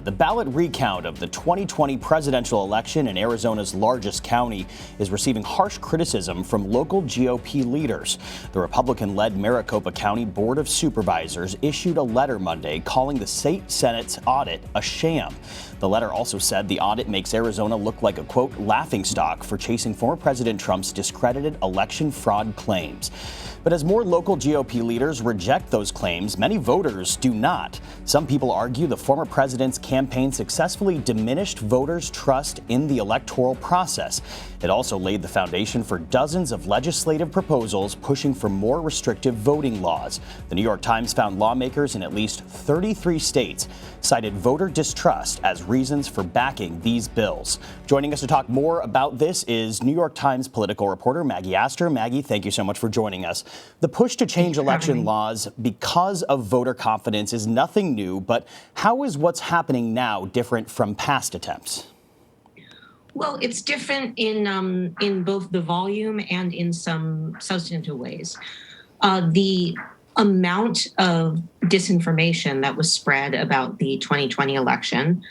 The ballot recount of the 2020 presidential election in Arizona's largest county is receiving harsh criticism from local GOP leaders. The Republican-led Maricopa County Board of Supervisors issued a letter Monday calling the state Senate's audit a sham. The letter also said the audit makes Arizona look like a, quote, laughingstock for chasing former President Trump's discredited election fraud claims. But as more local GOP leaders reject those claims, many voters do not. Some people argue the former president's campaign successfully diminished voters' trust in the electoral process. It also laid the foundation for dozens of legislative proposals pushing for more restrictive voting laws. The New York Times found lawmakers in at least 33 states cited voter distrust as reasons for backing these bills. Joining us to talk more about this is New York Times political reporter Maggie Astor. Maggie, thank you so much for joining us. The push to change election laws because of voter confidence is nothing new, but how is what's happening now different from past attempts? Well, it's different in both the volume and in some substantive ways. The amount of disinformation that was spread about the 2020 election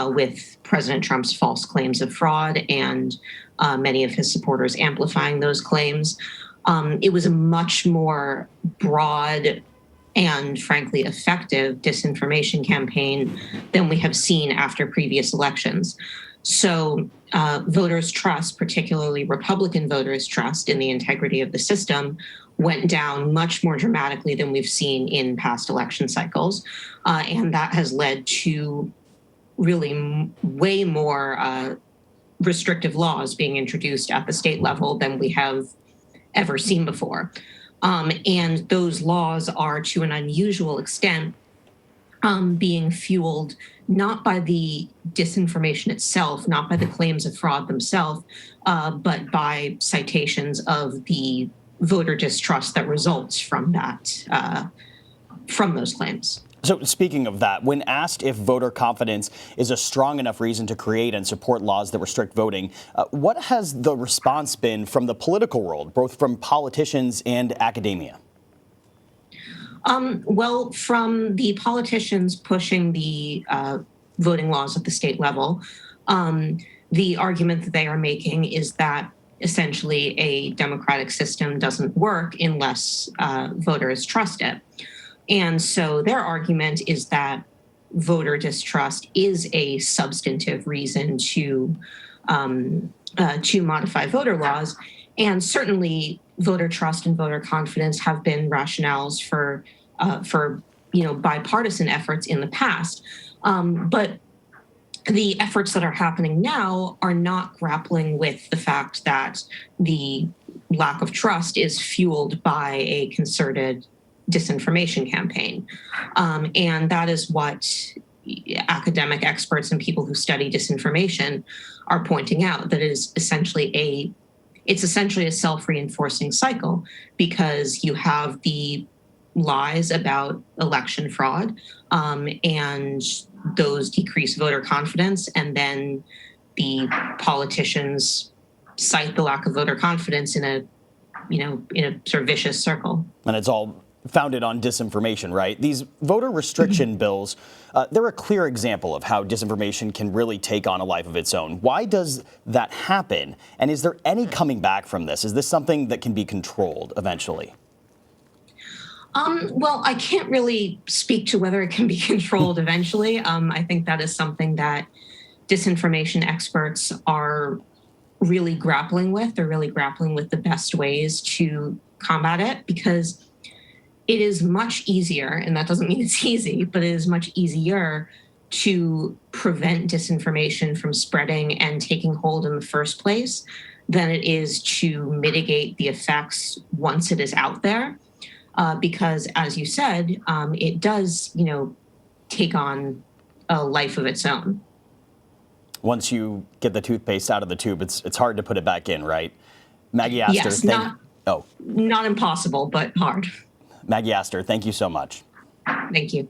with President Trump's false claims of fraud and many of his supporters amplifying those claims, it was a much more broad and frankly effective disinformation campaign than we have seen after previous elections. So voters' trust, particularly Republican voters' trust in the integrity of the system, went down much more dramatically than we've seen in past election cycles. And that has led to really way more restrictive laws being introduced at the state level than we have ever seen before. And those laws are, to an unusual extent, being fueled not by the disinformation itself, not by the claims of fraud themselves, but by citations of the voter distrust that results from that, from those claims. So speaking of that, when asked if voter confidence is a strong enough reason to create and support laws that restrict voting, what has the response been from the political world, both from politicians and academia? Well, from the politicians pushing the voting laws at the state level, the argument that they are making is that essentially a democratic system doesn't work unless voters trust it. And so their argument is that voter distrust is a substantive reason to modify voter laws. And certainly voter trust and voter confidence have been rationales for bipartisan efforts in the past. But the efforts that are happening now are not grappling with the fact that the lack of trust is fueled by a concerted disinformation campaign. And that is what academic experts and people who study disinformation are pointing out, that it is essentially a self-reinforcing cycle, because you have the lies about election fraud, and those decrease voter confidence, and then the politicians cite the lack of voter confidence in a sort of vicious circle. And it's all founded on disinformation, right? These voter restriction bills, they're a clear example of how disinformation can really take on a life of its own. Why does that happen? And is there any coming back from this? Is this something that can be controlled eventually? Well, I can't really speak to whether it can be controlled eventually. I think that is something that disinformation experts are really grappling with. They're really grappling with the best ways to combat it, because it is much easier, and that doesn't mean it's easy, but it is much easier to prevent disinformation from spreading and taking hold in the first place than it is to mitigate the effects once it is out there. Because, as you said, it does, take on a life of its own. Once you get the toothpaste out of the tube, it's hard to put it back in, right? Maggie Astor. Yes, not impossible, but hard. Maggie Astor, thank you so much. Thank you.